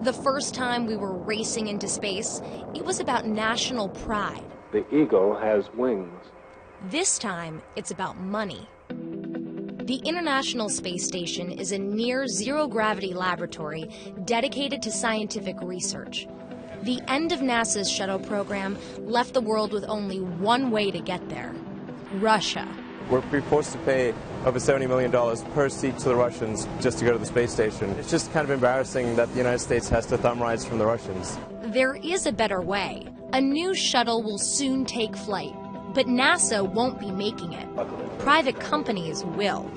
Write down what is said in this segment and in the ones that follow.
The first time we were racing into space, it was about national pride. The eagle has wings. This time, it's about money. The International Space Station is a near-zero-gravity laboratory dedicated to scientific research. The end of NASA's Shuttle program left the world with only one way to get there: Russia. We're forced to pay over $70 million per seat to the Russians just to go to the space station. It's just kind of embarrassing that the United States has to thumb rides from the Russians. There is a better way. A new shuttle will soon take flight, but NASA won't be making it. Private companies will.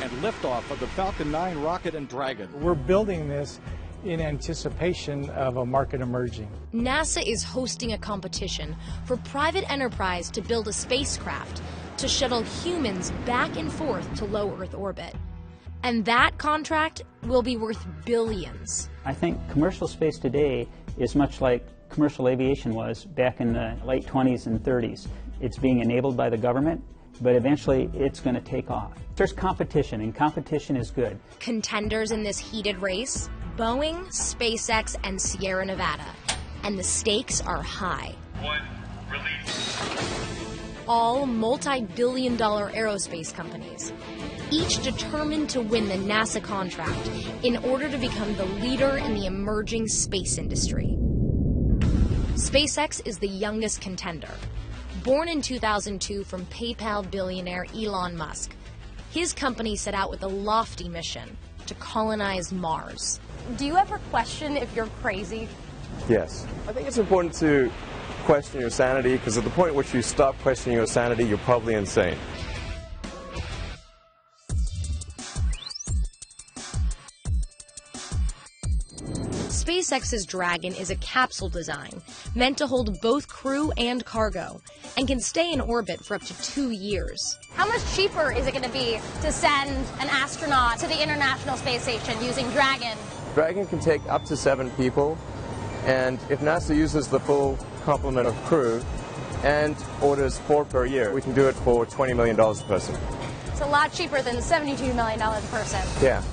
And liftoff of the Falcon 9 rocket and Dragon. We're building this in anticipation of a market emerging. NASA is hosting a competition for private enterprise to build a spacecraft to shuttle humans back and forth to low Earth orbit. And that contract will be worth billions. I think commercial space today is much like commercial aviation was back in the late 20s and 30s. It's being enabled by the government, but eventually it's going to take off. There's competition, and competition is good. Contenders in this heated race: Boeing, SpaceX, and Sierra Nevada. And the stakes are high. One, release. All multi-billion-dollar aerospace companies, each determined to win the NASA contract in order to become the leader in the emerging space industry. SpaceX is the youngest contender. Born in 2002 from PayPal billionaire Elon Musk, his company set out with a lofty mission to colonize Mars. Do you ever question if you're crazy? Yes. I think it's important to question your sanity, because at the point at which you stop questioning your sanity, you're probably insane. SpaceX's Dragon is a capsule design meant to hold both crew and cargo and can stay in orbit for up to 2 years. How much cheaper is it going to be to send an astronaut to the International Space Station using Dragon? Dragon can take up to 7 people, and if NASA uses the full complement of crew and orders 4 per year, we can do it for $20 million a person. It's a lot cheaper than $72 million a person. Yeah.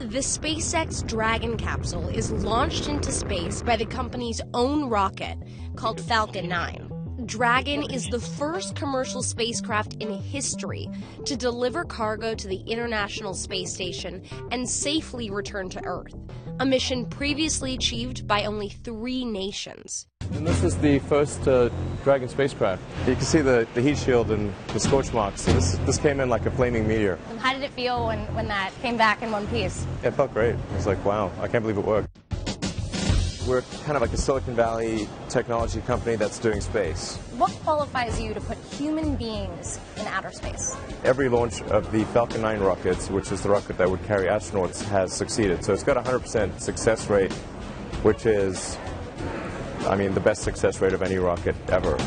The SpaceX Dragon capsule is launched into space by the company's own rocket called Falcon 9. Dragon is the first commercial spacecraft in history to deliver cargo to the International Space Station and safely return to Earth, a mission previously achieved by only 3 nations. And this is the first Dragon spacecraft. You can see the heat shield and the scorch marks. So this came in like a flaming meteor. And how did it feel when that came back in one piece? It felt great. It was like, wow, I can't believe it worked. We're kind of like a Silicon Valley technology company that's doing space. What qualifies you to put human beings in outer space? Every launch of the Falcon 9 rockets, which is the rocket that would carry astronauts, has succeeded. So it's got a 100% success rate, which is, I mean, the best success rate of any rocket ever.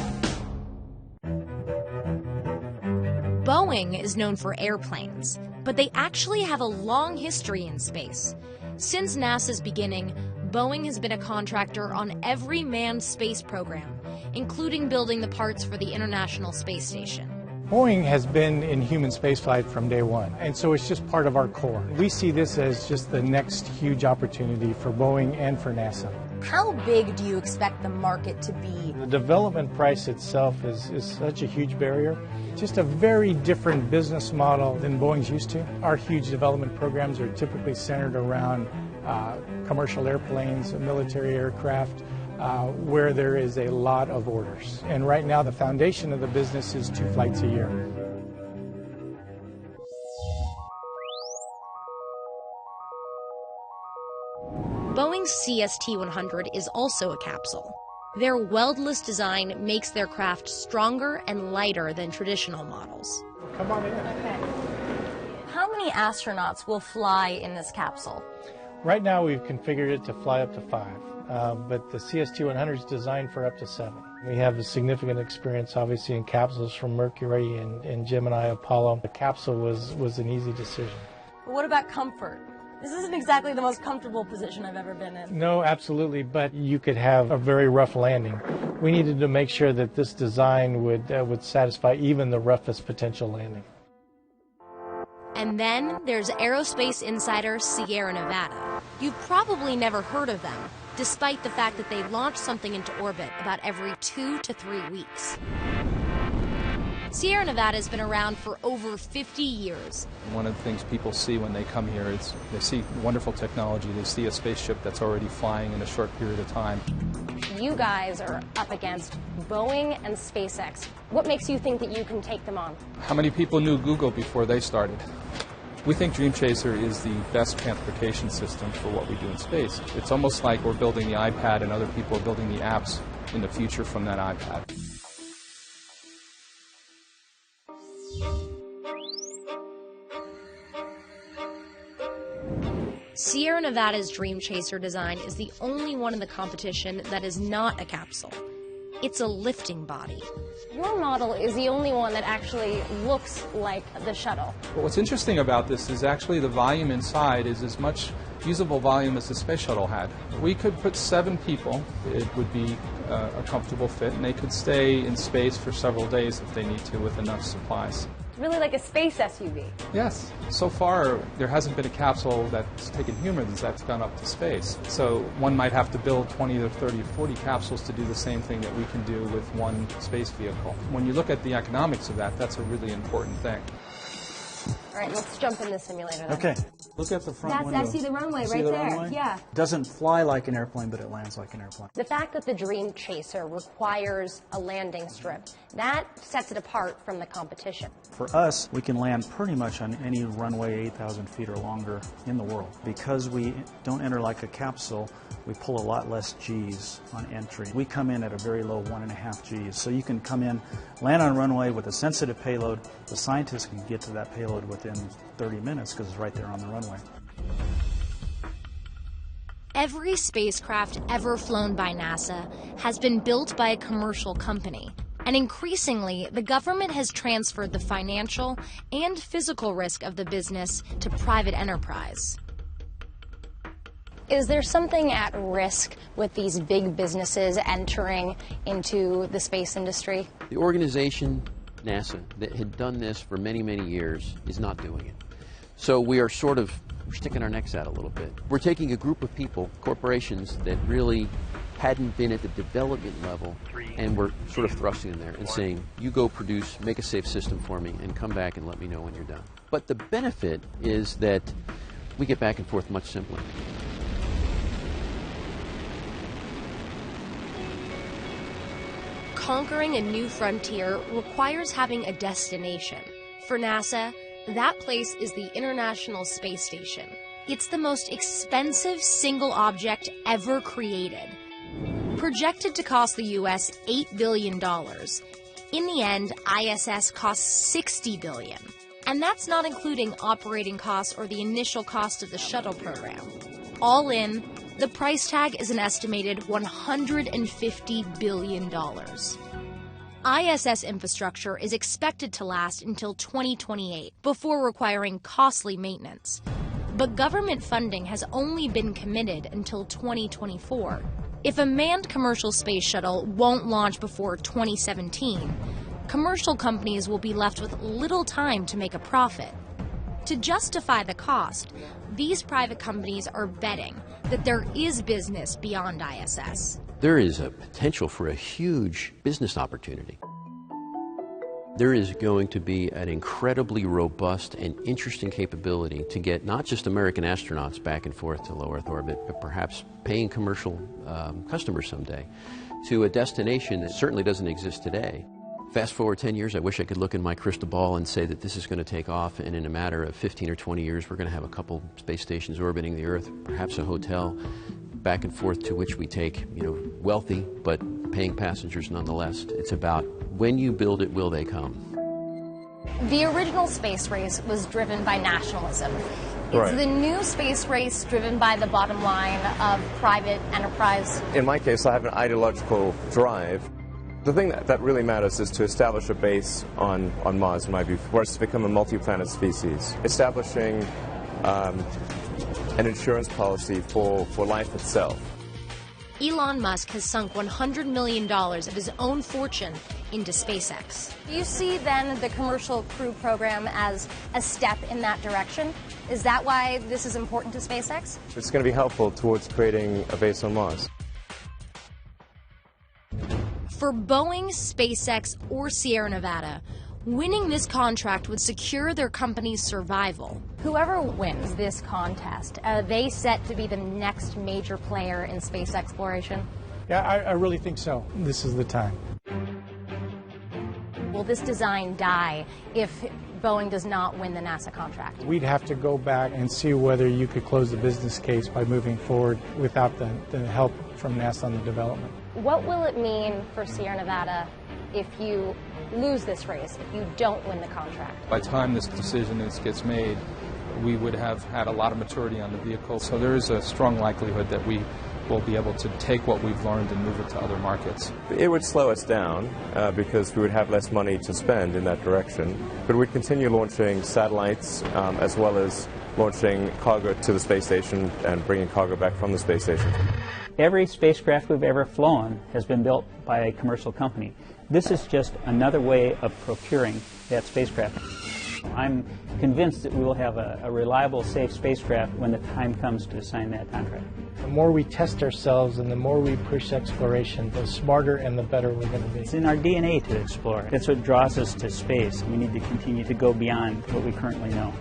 Boeing is known for airplanes, but they actually have a long history in space. Since NASA's beginning, Boeing has been a contractor on every manned space program, including building the parts for the International Space Station. Boeing has been in human spaceflight from day one, and so it's just part of our core. We see this as just the next huge opportunity for Boeing and for NASA. How big do you expect the market to be? The development price itself is such a huge barrier. Just a very different business model than Boeing's used to. Our huge development programs are typically centered around commercial airplanes, military aircraft, where there is a lot of orders. And right now the foundation of the business is 2 flights a year. Boeing's CST-100 is also a capsule. Their weldless design makes their craft stronger and lighter than traditional models. Come on in. Okay. How many astronauts will fly in this capsule? Right now we've configured it to fly up to 5, but the CST-100 is designed for up to 7. We have a significant experience, obviously, in capsules from Mercury and Gemini, Apollo. The capsule was an easy decision. But what about comfort? This isn't exactly the most comfortable position I've ever been in. No, absolutely, but you could have a very rough landing. We needed to make sure that this design would satisfy even the roughest potential landing. And then there's aerospace insider Sierra Nevada. You've probably never heard of them, despite the fact that they launch something into orbit about every 2 to 3 weeks. Sierra Nevada has been around for over 50 years. One of the things people see when they come here is they see wonderful technology. They see a spaceship that's already flying in a short period of time. You guys are up against Boeing and SpaceX. What makes you think that you can take them on? How many people knew Google before they started? We think Dream Chaser is the best transportation system for what we do in space. It's almost like we're building the iPad and other people are building the apps in the future from that iPad. Sierra Nevada's Dream Chaser design is the only one in the competition that is not a capsule. It's a lifting body. Your model is the only one that actually looks like the shuttle. But what's interesting about this is actually the volume inside is as much usable volume as the space shuttle had. We could put 7 people. It would be a comfortable fit, and they could stay in space for several days if they need to with enough supplies. Really like a space SUV. Yes. So far, there hasn't been a capsule that's taken humans that's gone up to space. So one might have to build 20 to 30 or 40 capsules to do the same thing that we can do with one space vehicle. When you look at the economics of that, that's a really important thing. All right, let's jump in the simulator then. Okay. Look at the front window. I see the runway See right the there. runway? Yeah. Doesn't fly like an airplane, but it lands like an airplane. The fact that the Dream Chaser requires a landing strip, that sets it apart from the competition. For us, we can land pretty much on any runway 8,000 feet or longer in the world. Because we don't enter like a capsule, we pull a lot less G's on entry. We come in at a very low 1.5 G's. So you can come in, land on runway with a sensitive payload. The scientists can get to that payload within 30 minutes because it's right there on the runway. Every spacecraft ever flown by NASA has been built by a commercial company. And increasingly, the government has transferred the financial and physical risk of the business to private enterprise. Is there something at risk with these big businesses entering into the space industry? The organization, NASA, that had done this for many, many years is not doing it. So we are sort of sticking our necks out a little bit. We're taking a group of people, corporations, that really hadn't been at the development level, and we're sort of thrusting them there and saying, you go produce, make a safe system for me, and come back and let me know when you're done. But the benefit is that we get back and forth much simpler. Conquering a new frontier requires having a destination. For NASA, that place is the International Space Station. It's the most expensive single object ever created. Projected to cost the U.S. $8 billion. In the end, ISS costs $60 billion. And that's not including operating costs or the initial cost of the shuttle program. All in, the price tag is an estimated $150 billion. ISS infrastructure is expected to last until 2028 before requiring costly maintenance. But government funding has only been committed until 2024. If a manned commercial space shuttle won't launch before 2017, commercial companies will be left with little time to make a profit. To justify the cost, these private companies are betting that there is business beyond ISS. There is a potential for a huge business opportunity. There is going to be an incredibly robust and interesting capability to get not just American astronauts back and forth to low Earth orbit, but perhaps paying commercial customers someday to a destination that certainly doesn't exist today. Fast forward 10 years, I wish I could look in my crystal ball and say that this is going to take off, and in a matter of 15 or 20 years, we're going to have a couple space stations orbiting the Earth, perhaps a hotel, back and forth to which we take, wealthy but paying passengers nonetheless. It's about when you build it, will they come? The original space race was driven by nationalism. Right. Is the new space race driven by the bottom line of private enterprise? In my case, I have an ideological drive. The thing that really matters is to establish a base on Mars, in my view, for us to become a multi-planet species. Establishing an insurance policy for life itself. Elon Musk has sunk $100 million of his own fortune into SpaceX. Do you see then the Commercial Crew Program as a step in that direction? Is that why this is important to SpaceX? It's going to be helpful towards creating a base on Mars. For Boeing, SpaceX, or Sierra Nevada, winning this contract would secure their company's survival. Whoever wins this contest, are they set to be the next major player in space exploration? Yeah, I really think so. This is the time. Will this design die if Boeing does not win the NASA contract? We'd have to go back and see whether you could close the business case by moving forward without the help from NASA on the development. What will it mean for Sierra Nevada if you lose this race, if you don't win the contract? By the time this decision gets made, we would have had a lot of maturity on the vehicle, so there is a strong likelihood that we will be able to take what we've learned and move it to other markets. It would slow us down because we would have less money to spend in that direction, but we'd continue launching satellites as well as launching cargo to the space station and bringing cargo back from the space station. Every spacecraft we've ever flown has been built by a commercial company. This is just another way of procuring that spacecraft. I'm convinced that we will have a reliable, safe spacecraft when the time comes to sign that contract. The more we test ourselves and the more we push exploration, the smarter and the better we're going to be. It's in our DNA to explore. That's what draws us to space. We need to continue to go beyond what we currently know.